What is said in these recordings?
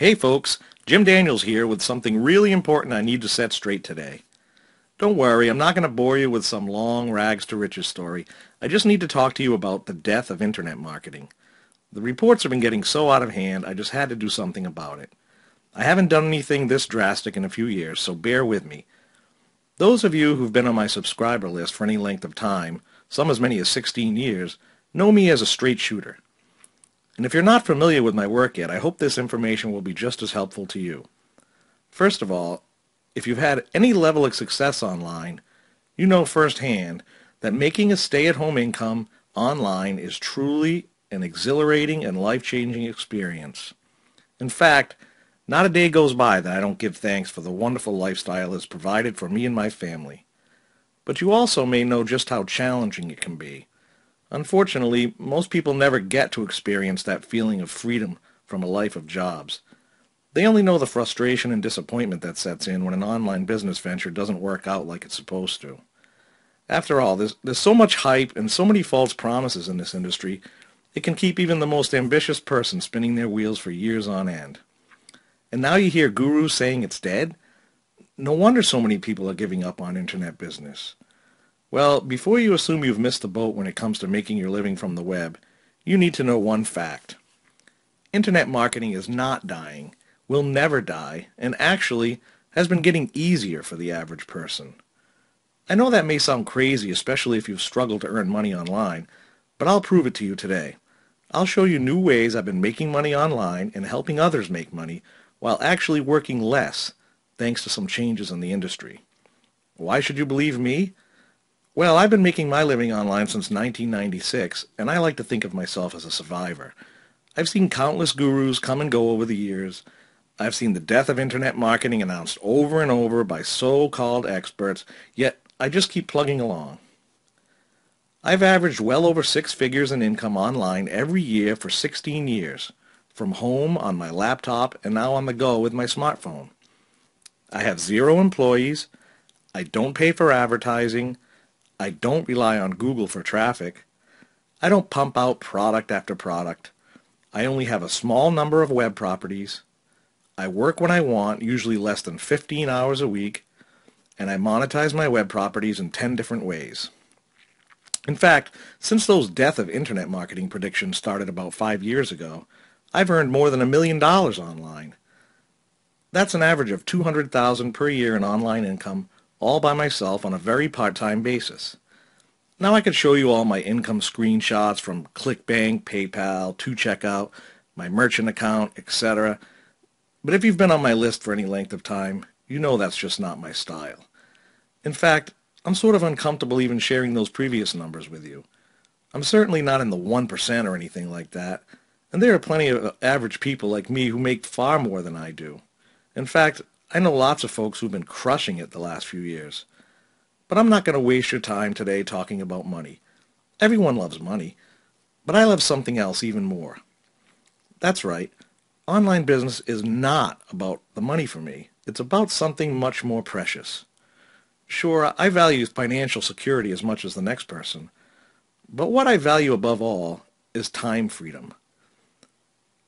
Hey folks, Jim Daniels here with something really important I need to set straight today. Don't worry, I'm not going to bore you with some long rags to riches story. I just need to talk to you about the death of internet marketing. The reports have been getting so out of hand, I just had to do something about it. I haven't done anything this drastic in a few years, so bear with me. Those of you who've been on my subscriber list for any length of time, some as many as 16 years, know me as a straight shooter. And if you're not familiar with my work yet, I hope this information will be just as helpful to you. First of all, if you've had any level of success online, you know firsthand that making a stay-at-home income online is truly an exhilarating and life-changing experience. In fact, not a day goes by that I don't give thanks for the wonderful lifestyle it's provided for me and my family. But you also may know just how challenging it can be. Unfortunately, most people never get to experience that feeling of freedom from a life of jobs. They only know the frustration and disappointment that sets in when an online business venture doesn't work out like it's supposed to. After all, there's so much hype and so many false promises in this industry, it can keep even the most ambitious person spinning their wheels for years on end. And now you hear gurus saying it's dead? No wonder so many people are giving up on internet business. Well, before you assume you've missed the boat when it comes to making your living from the web, you need to know one fact. Internet marketing is not dying, will never die, and actually has been getting easier for the average person. I know that may sound crazy, especially if you've struggled to earn money online, but I'll prove it to you today. I'll show you new ways I've been making money online and helping others make money while actually working less, thanks to some changes in the industry. Why should you believe me? Well, I've been making my living online since 1996, and I like to think of myself as a survivor. I've seen countless gurus come and go over the years. I've seen the death of internet marketing announced over and over by so-called experts, yet I just keep plugging along. I've averaged well over 6 figures in income online every year for 16 years, from home, on my laptop, and now on the go with my smartphone. I have 0 employees. I don't pay for advertising. I don't rely on Google for traffic. I don't pump out product after product. I only have a small number of web properties. I work when I want, usually less than 15 hours a week, and I monetize my web properties in 10 different ways. In fact, since those death of internet marketing predictions started about 5 years ago, I've earned more than $1 million online. That's an average of $200,000 per year in online income, all by myself on a very part-time basis. Now I could show you all my income screenshots from ClickBank, PayPal, 2Checkout, my merchant account, etc. But if you've been on my list for any length of time, you know that's just not my style. In fact, I'm sort of uncomfortable even sharing those previous numbers with you. I'm certainly not in the 1% or anything like that, and there are plenty of average people like me who make far more than I do. In fact, I know lots of folks who've been crushing it the last few years. But I'm not going to waste your time today talking about money. Everyone loves money, but I love something else even more. That's right. Online business is not about the money for me. It's about something much more precious. Sure, I value financial security as much as the next person, but what I value above all is time freedom.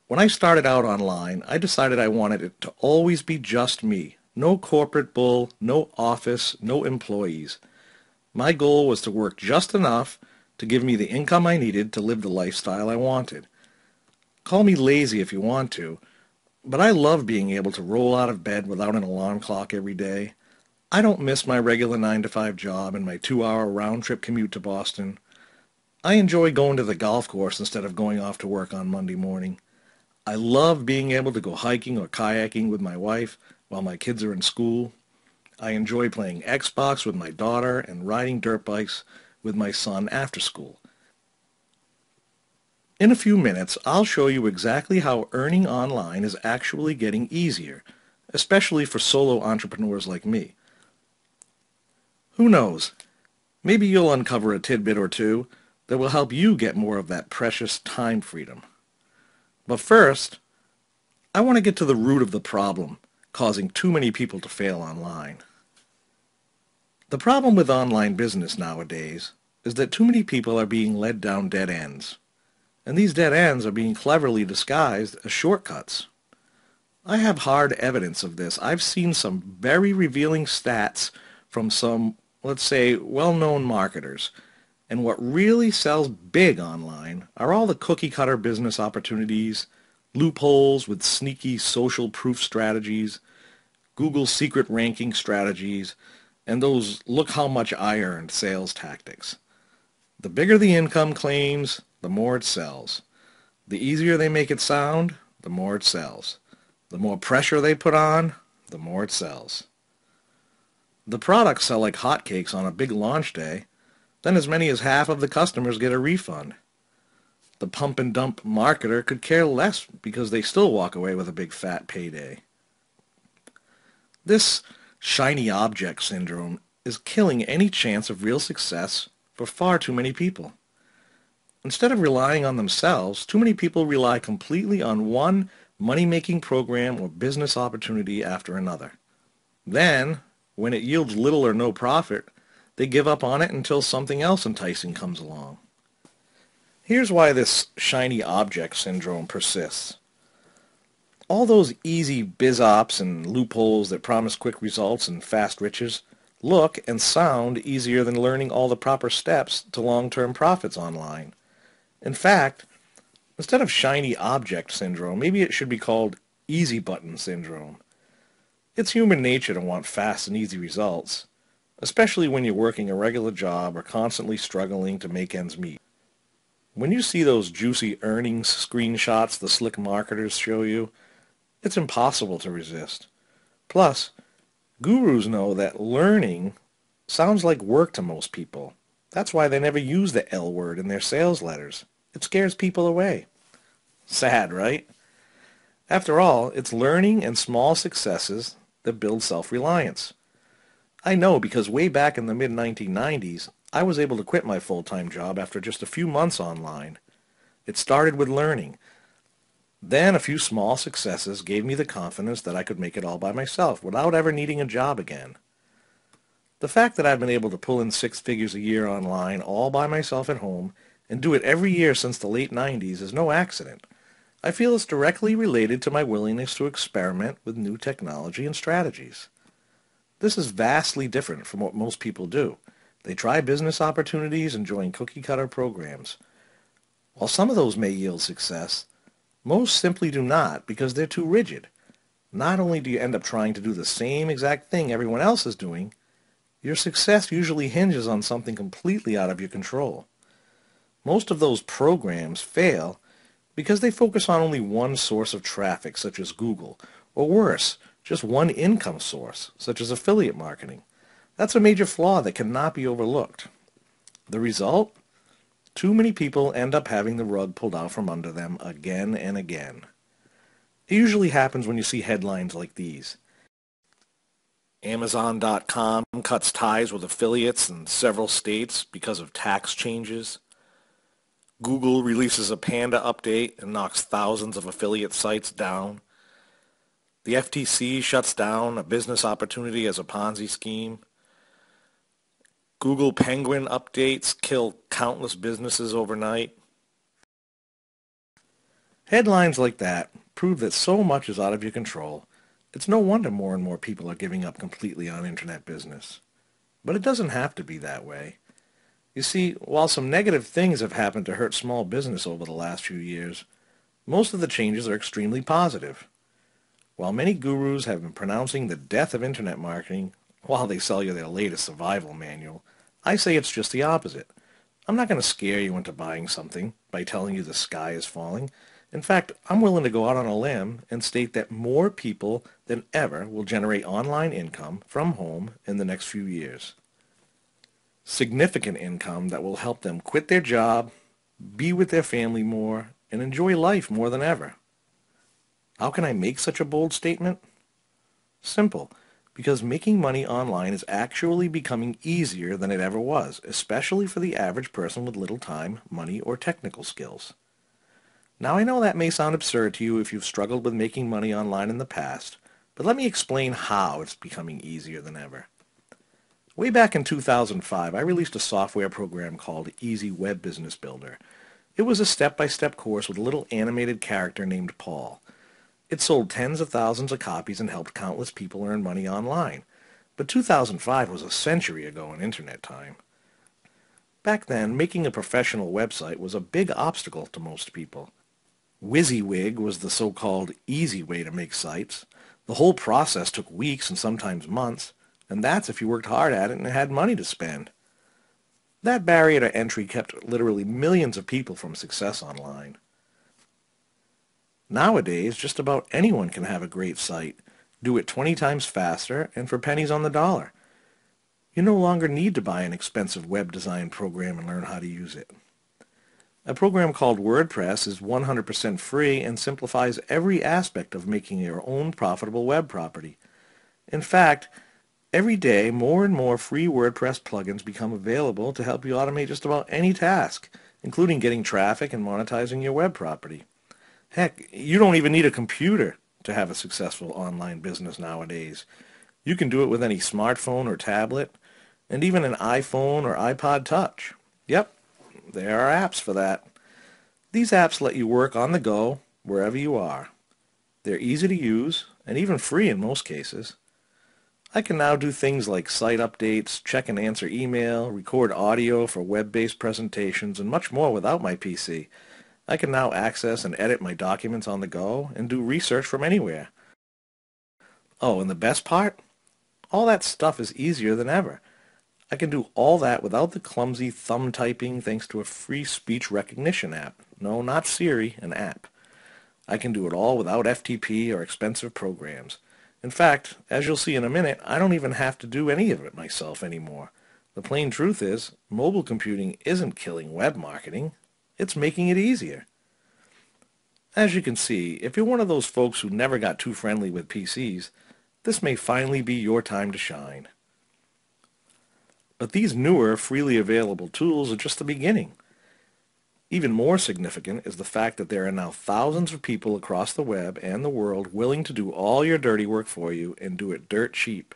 When I started out online, I decided I wanted it to always be just me. No corporate bull, no office, no employees. My goal was to work just enough to give me the income I needed to live the lifestyle I wanted. Call me lazy if you want to, but I love being able to roll out of bed without an alarm clock every day. I don't miss my regular 9-to-5 job and my 2-hour round-trip commute to Boston. I enjoy going to the golf course instead of going off to work on Monday morning. I love being able to go hiking or kayaking with my wife while my kids are in school. I enjoy playing Xbox with my daughter and riding dirt bikes with my son after school. In a few minutes, I'll show you exactly how earning online is actually getting easier, especially for solo entrepreneurs like me. Who knows? Maybe you'll uncover a tidbit or two that will help you get more of that precious time freedom. But first, I want to get to the root of the problem causing too many people to fail online. The problem with online business nowadays is that too many people are being led down dead ends, and these dead ends are being cleverly disguised as shortcuts. I have hard evidence of this. I've seen some very revealing stats from some, let's say, well-known marketers. And what really sells big online are all the cookie-cutter business opportunities, loopholes with sneaky social proof strategies, Google's secret ranking strategies, and those look how much I earned sales tactics. The bigger the income claims, the more it sells. The easier they make it sound, the more it sells. The more pressure they put on, the more it sells. The products sell like hotcakes on a big launch day, then as many as half of the customers get a refund. The pump and dump marketer could care less because they still walk away with a big fat payday. This shiny object syndrome is killing any chance of real success for far too many people. Instead of relying on themselves, too many people rely completely on one money-making program or business opportunity after another. Then, when it yields little or no profit, they give up on it until something else enticing comes along. Here's why this shiny object syndrome persists. All those easy biz ops and loopholes that promise quick results and fast riches look and sound easier than learning all the proper steps to long-term profits online. In fact, instead of shiny object syndrome, maybe it should be called easy button syndrome. It's human nature to want fast and easy results, especially when you're working a regular job or constantly struggling to make ends meet. When you see those juicy earnings screenshots the slick marketers show you, it's impossible to resist. Plus, gurus know that learning sounds like work to most people. That's why they never use the L word in their sales letters. It scares people away. Sad, right? After all, it's learning and small successes that build self-reliance. I know because way back in the mid-1990s, I was able to quit my full-time job after just a few months online. It started with learning. Then a few small successes gave me the confidence that I could make it all by myself without ever needing a job again. The fact that I've been able to pull in 6 figures a year online all by myself at home and do it every year since the late 90s is no accident. I feel it's directly related to my willingness to experiment with new technology and strategies. This is vastly different from what most people do. They try business opportunities and join cookie-cutter programs. While some of those may yield success, most simply do not because they're too rigid. Not only do you end up trying to do the same exact thing everyone else is doing, your success usually hinges on something completely out of your control. Most of those programs fail because they focus on only one source of traffic, such as Google, or worse, just one income source, such as affiliate marketing. That's a major flaw that cannot be overlooked. The result? Too many people end up having the rug pulled out from under them again and again. It usually happens when you see headlines like these. Amazon.com cuts ties with affiliates in several states because of tax changes. Google releases a Panda update and knocks thousands of affiliate sites down. The FTC shuts down a business opportunity as a Ponzi scheme. Google Penguin updates kill countless businesses overnight. Headlines like that prove that so much is out of your control. It's no wonder more and more people are giving up completely on internet business. But it doesn't have to be that way. You see, while some negative things have happened to hurt small business over the last few years, most of the changes are extremely positive. While many gurus have been pronouncing the death of internet marketing while they sell you their latest survival manual, I say it's just the opposite. I'm not going to scare you into buying something by telling you the sky is falling. In fact, I'm willing to go out on a limb and state that more people than ever will generate online income from home in the next few years. Significant income that will help them quit their job, be with their family more, and enjoy life more than ever. How can I make such a bold statement? Simple, because making money online is actually becoming easier than it ever was, especially for the average person with little time, money, or technical skills. Now I know that may sound absurd to you if you've struggled with making money online in the past, but let me explain how it's becoming easier than ever. Way back in 2005, I released a software program called Ezweb Business Builder. It was a step-by-step course with a little animated character named Paul. It sold tens of thousands of copies and helped countless people earn money online. But 2005 was a century ago in internet time. Back then, making a professional website was a big obstacle to most people. WYSIWYG was the so-called easy way to make sites. The whole process took weeks and sometimes months, and that's if you worked hard at it and had money to spend. That barrier to entry kept literally millions of people from success online. Nowadays, just about anyone can have a great site, do it 20 times faster, and for pennies on the dollar. You no longer need to buy an expensive web design program and learn how to use it. A program called WordPress is 100% free and simplifies every aspect of making your own profitable web property. In fact, every day more and more free WordPress plugins become available to help you automate just about any task, including getting traffic and monetizing your web property. Heck, you don't even need a computer to have a successful online business nowadays. You can do it with any smartphone or tablet, and even an iPhone or iPod Touch. Yep, there are apps for that. These apps let you work on the go wherever you are. They're easy to use and even free in most cases. I can now do things like site updates, check and answer email, record audio for web-based presentations, and much more without my PC. I can now access and edit my documents on the go and do research from anywhere. Oh, and the best part? All that stuff is easier than ever. I can do all that without the clumsy thumb typing thanks to a free speech recognition app. No, not Siri, an app. I can do it all without FTP or expensive programs. In fact, as you'll see in a minute, I don't even have to do any of it myself anymore. The plain truth is, mobile computing isn't killing web marketing. It's making it easier. As you can see, if you're one of those folks who never got too friendly with PCs, this may finally be your time to shine. But these newer, freely available tools are just the beginning. Even more significant is the fact that there are now thousands of people across the web and the world willing to do all your dirty work for you and do it dirt cheap.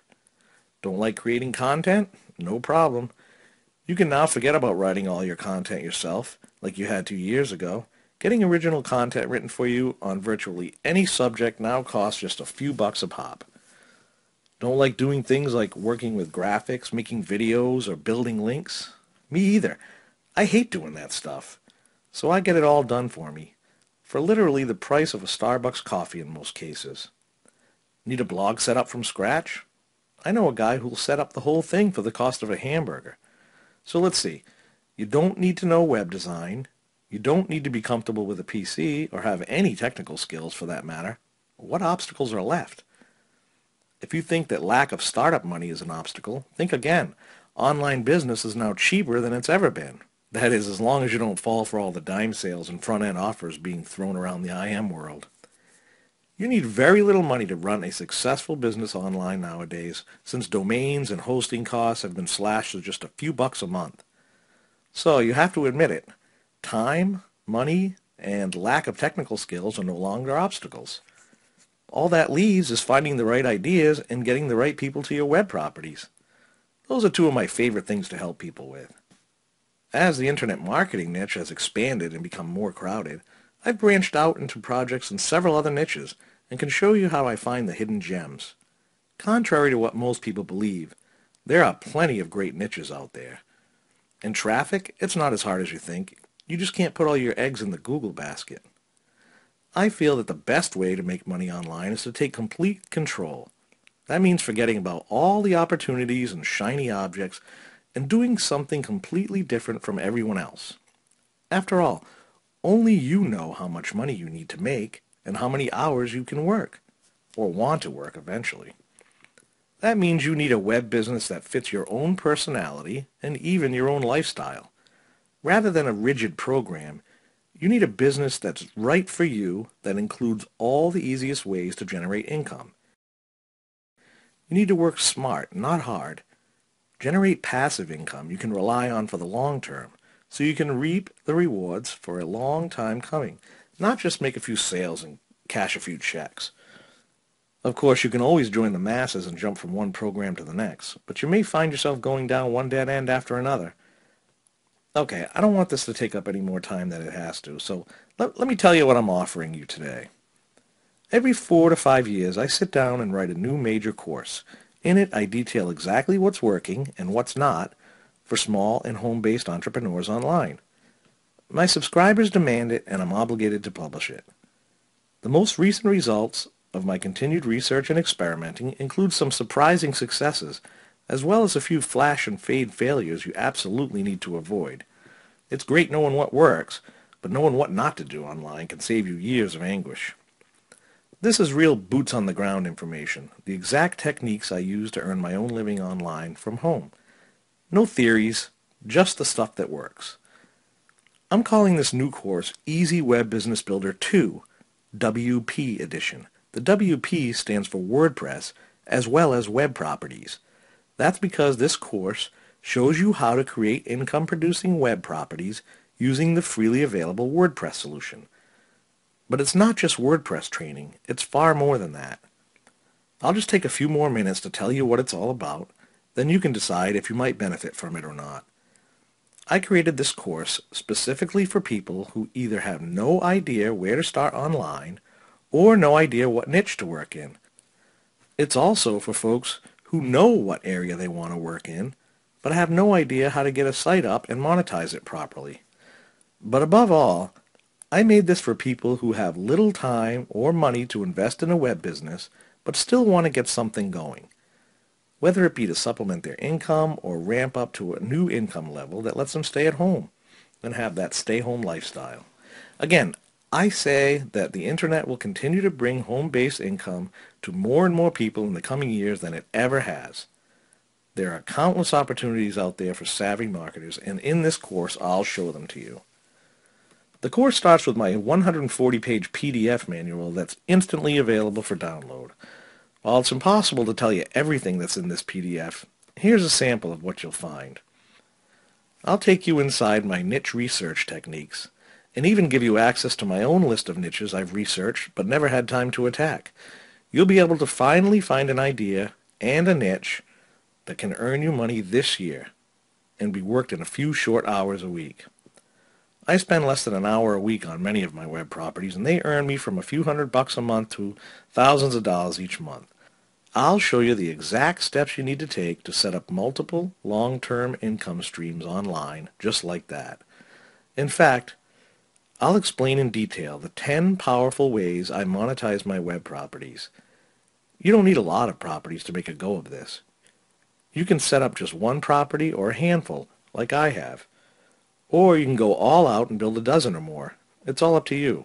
Don't like creating content? No problem. You can now forget about writing all your content yourself, like you had 2 years ago. Getting original content written for you on virtually any subject now costs just a few bucks a pop. Don't like doing things like working with graphics, making videos, or building links? Me either. I hate doing that stuff. So I get it all done for me, for literally the price of a Starbucks coffee in most cases. Need a blog set up from scratch? I know a guy who'll set up the whole thing for the cost of a hamburger. So let's see. You don't need to know web design. You don't need to be comfortable with a PC or have any technical skills for that matter. What obstacles are left? If you think that lack of startup money is an obstacle, think again. Online business is now cheaper than it's ever been. That is, as long as you don't fall for all the dime sales and front-end offers being thrown around the IM world. You need very little money to run a successful business online nowadays, since domains and hosting costs have been slashed to just a few bucks a month. So you have to admit it. Time, money, and lack of technical skills are no longer obstacles. All that leaves is finding the right ideas and getting the right people to your web properties. Those are two of my favorite things to help people with. As the internet marketing niche has expanded and become more crowded, I've branched out into projects in several other niches and can show you how I find the hidden gems. Contrary to what most people believe, there are plenty of great niches out there. In traffic, it's not as hard as you think. You just can't put all your eggs in the Google basket. I feel that the best way to make money online is to take complete control. That means forgetting about all the opportunities and shiny objects and doing something completely different from everyone else. After all, only you know how much money you need to make and how many hours you can work, or want to work eventually. That means you need a web business that fits your own personality and even your own lifestyle. Rather than a rigid program, you need a business that's right for you that includes all the easiest ways to generate income. You need to work smart, not hard. Generate passive income you can rely on for the long term, so you can reap the rewards for a long time coming, not just make a few sales and cash a few checks. Of course, you can always join the masses and jump from one program to the next, but you may find yourself going down one dead end after another. Okay, I don't want this to take up any more time than it has to, so let me tell you what I'm offering you today. Every 4 to 5 years, I sit down and write a new major course. In it, I detail exactly what's working and what's not for small and home-based entrepreneurs online. My subscribers demand it, and I'm obligated to publish it. The most recent results of my continued research and experimenting include some surprising successes, as well as a few flash and fade failures you absolutely need to avoid. It's great knowing what works, but knowing what not to do online can save you years of anguish. This is real boots-on-the-ground information, the exact techniques I use to earn my own living online from home. No theories, just the stuff that works. I'm calling this new course Easy Web Business Builder 2, WP Edition. The WP stands for WordPress as well as web properties. That's because this course shows you how to create income-producing web properties using the freely available WordPress solution. But it's not just WordPress training, it's far more than that. I'll just take a few more minutes to tell you what it's all about, then you can decide if you might benefit from it or not. I created this course specifically for people who either have no idea where to start online or no idea what niche to work in. It's also for folks who know what area they want to work in, but have no idea how to get a site up and monetize it properly. But above all, I made this for people who have little time or money to invest in a web business, but still want to get something going, whether it be to supplement their income or ramp up to a new income level that lets them stay at home and have that stay-home lifestyle. Again, I say that the internet will continue to bring home-based income to more and more people in the coming years than it ever has. There are countless opportunities out there for savvy marketers, and in this course, I'll show them to you. The course starts with my 140-page PDF manual that's instantly available for download. While it's impossible to tell you everything that's in this PDF, here's a sample of what you'll find. I'll take you inside my niche research techniques, and even give you access to my own list of niches I've researched but never had time to attack. You'll be able to finally find an idea and a niche that can earn you money this year and be worked in a few short hours a week. I spend less than an hour a week on many of my web properties, and they earn me from a few $100 a month to thousands of dollars each month. I'll show you the exact steps you need to take to set up multiple long-term income streams online just like that. In fact, I'll explain in detail the 10 powerful ways I monetize my web properties. You don't need a lot of properties to make a go of this. You can set up just one property or a handful, like I have. Or you can go all out and build a dozen or more. It's all up to you.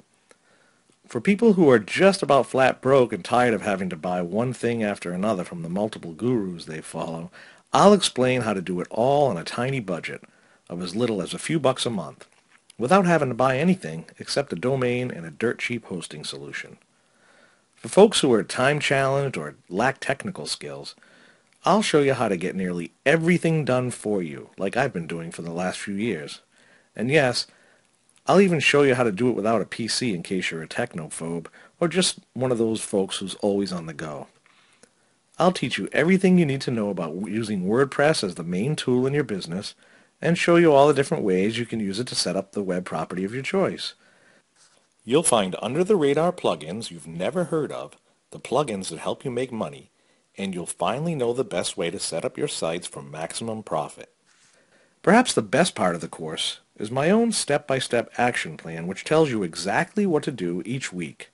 For people who are just about flat broke and tired of having to buy one thing after another from the multiple gurus they follow, I'll explain how to do it all on a tiny budget of as little as a few bucks a month, without having to buy anything except a domain and a dirt cheap hosting solution. For folks who are time challenged or lack technical skills, I'll show you how to get nearly everything done for you, like I've been doing for the last few years. And yes, I'll even show you how to do it without a PC in case you're a technophobe or just one of those folks who's always on the go. I'll teach you everything you need to know about using WordPress as the main tool in your business and show you all the different ways you can use it to set up the web property of your choice. You'll find under-the-radar plugins you've never heard of, the plugins that help you make money, and you'll finally know the best way to set up your sites for maximum profit. Perhaps the best part of the course is my own step-by-step action plan, which tells you exactly what to do each week.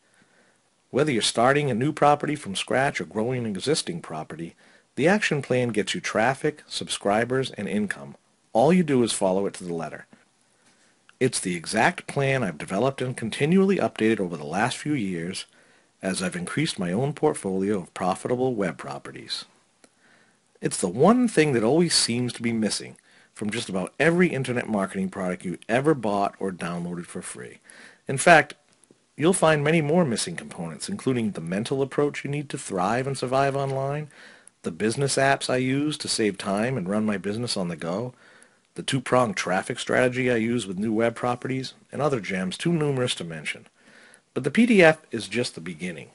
Whether you're starting a new property from scratch or growing an existing property, the action plan gets you traffic, subscribers, and income. All you do is follow it to the letter. It's the exact plan I've developed and continually updated over the last few years as I've increased my own portfolio of profitable web properties. It's the one thing that always seems to be missing from just about every internet marketing product you ever bought or downloaded for free. In fact, you'll find many more missing components, including the mental approach you need to thrive and survive online, the business apps I use to save time and run my business on the go, the two-pronged traffic strategy I use with new web properties, and other gems too numerous to mention. But the PDF is just the beginning.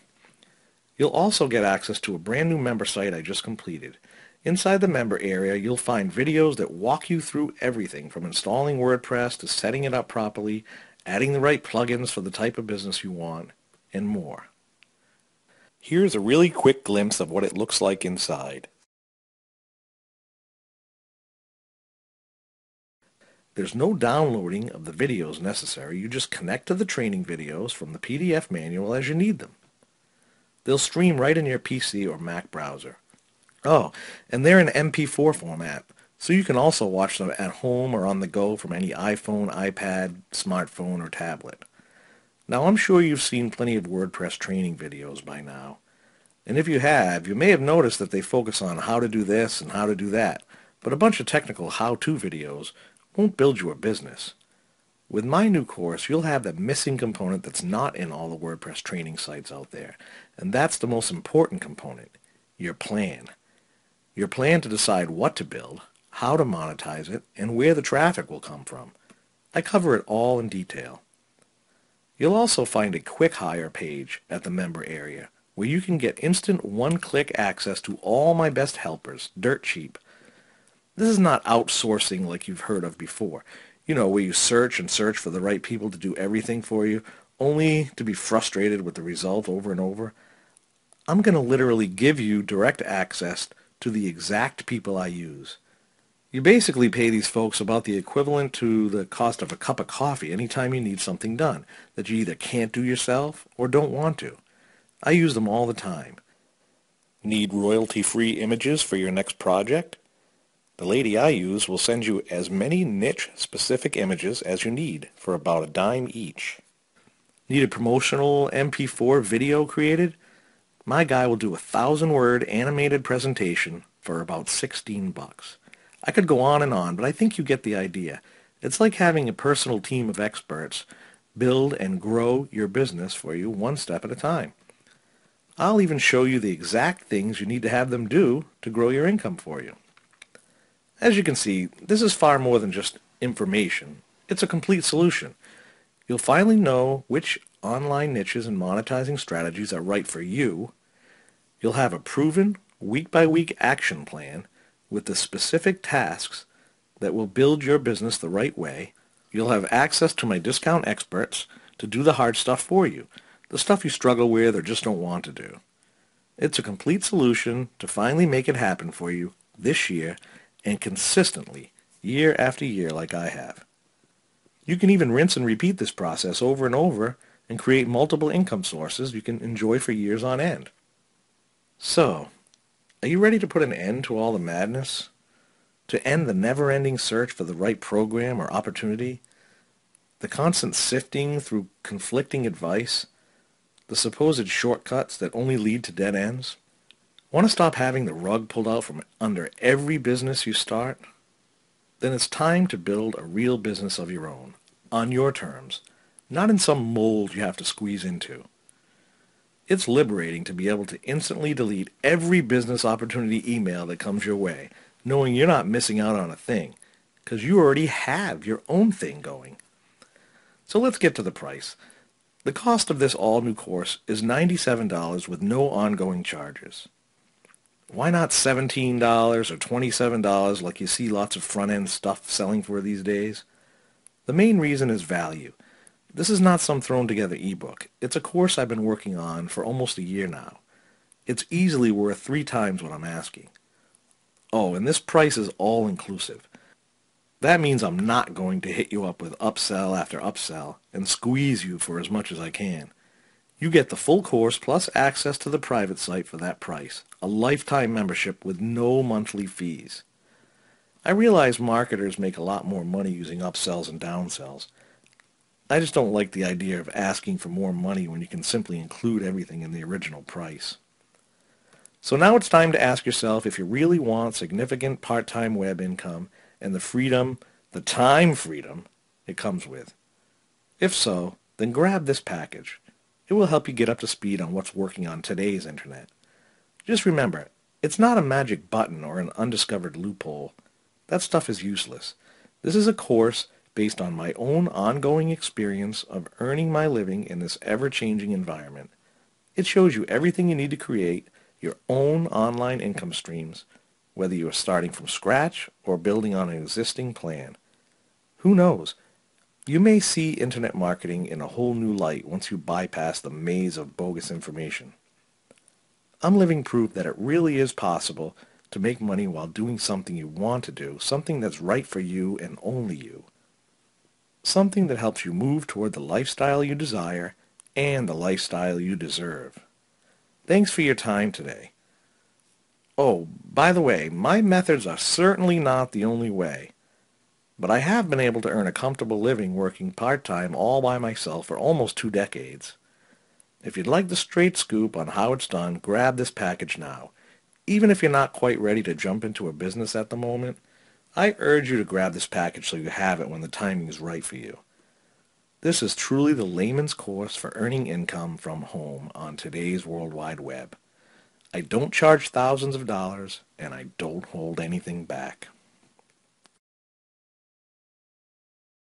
You'll also get access to a brand new member site I just completed. Inside the member area, you'll find videos that walk you through everything from installing WordPress to setting it up properly, adding the right plugins for the type of business you want, and more. Here's a really quick glimpse of what it looks like inside. There's no downloading of the videos necessary. You just connect to the training videos from the PDF manual as you need them. They'll stream right in your PC or Mac browser. Oh, and they're in MP4 format, so you can also watch them at home or on the go from any iPhone, iPad, smartphone, or tablet. Now, I'm sure you've seen plenty of WordPress training videos by now. And if you have, you may have noticed that they focus on how to do this and how to do that, but a bunch of technical how-to videos won't build you a business. With my new course, you'll have that missing component that's not in all the WordPress training sites out there, and that's the most important component, your plan. Your plan to decide what to build, how to monetize it, and where the traffic will come from. I cover it all in detail. You'll also find a quick hire page at the member area where you can get instant one-click access to all my best helpers, dirt cheap. This is not outsourcing like you've heard of before. You know, where you search and search for the right people to do everything for you, only to be frustrated with the result over and over. I'm going to literally give you direct access to the exact people I use. You basically pay these folks about the equivalent to the cost of a cup of coffee anytime you need something done that you either can't do yourself or don't want to. I use them all the time. Need royalty-free images for your next project? The lady I use will send you as many niche-specific images as you need for about $0.10 each. Need a promotional MP4 video created? My guy will do a 1,000-word animated presentation for about $16. I could go on, but I think you get the idea. It's like having a personal team of experts build and grow your business for you one step at a time. I'll even show you the exact things you need to have them do to grow your income for you. As you can see, this is far more than just information. It's a complete solution. You'll finally know which online niches and monetizing strategies are right for you. You'll have a proven, week-by-week action plan with the specific tasks that will build your business the right way. You'll have access to my discount experts to do the hard stuff for you, the stuff you struggle with or just don't want to do. It's a complete solution to finally make it happen for you this year and consistently, year after year like I have. You can even rinse and repeat this process over and over and create multiple income sources you can enjoy for years on end. So, are you ready to put an end to all the madness? To end the never-ending search for the right program or opportunity? The constant sifting through conflicting advice? The supposed shortcuts that only lead to dead ends? Want to stop having the rug pulled out from under every business you start? Then it's time to build a real business of your own, on your terms, not in some mold you have to squeeze into. It's liberating to be able to instantly delete every business opportunity email that comes your way, knowing you're not missing out on a thing, because you already have your own thing going. So let's get to the price. The cost of this all-new course is $97 with no ongoing charges. Why not $17 or $27 like you see lots of front-end stuff selling for these days? The main reason is value. This is not some thrown-together ebook. It's a course I've been working on for almost a year now. It's easily worth 3 times what I'm asking. Oh, and this price is all-inclusive. That means I'm not going to hit you up with upsell after upsell and squeeze you for as much as I can. You get the full course plus access to the private site for that price, a lifetime membership with no monthly fees. I realize marketers make a lot more money using upsells and downsells. I just don't like the idea of asking for more money when you can simply include everything in the original price. So now it's time to ask yourself if you really want significant part-time web income and the freedom, the time freedom it comes with. If so, then grab this package. It will help you get up to speed on what's working on today's internet. Just remember, it's not a magic button or an undiscovered loophole. That stuff is useless. This is a course based on my own ongoing experience of earning my living in this ever-changing environment. It shows you everything you need to create your own online income streams, whether you are starting from scratch or building on an existing plan. Who knows? You may see internet marketing in a whole new light once you bypass the maze of bogus information. I'm living proof that it really is possible to make money while doing something you want to do, something that's right for you and only you. Something that helps you move toward the lifestyle you desire and the lifestyle you deserve. Thanks for your time today. Oh, by the way, my methods are certainly not the only way, but I have been able to earn a comfortable living working part-time all by myself for almost 2 decades. If you'd like the straight scoop on how it's done, grab this package now. Even if you're not quite ready to jump into a business at the moment, I urge you to grab this package so you have it when the timing is right for you. This is truly the layman's course for earning income from home on today's World Wide Web. I don't charge thousands of dollars, and I don't hold anything back.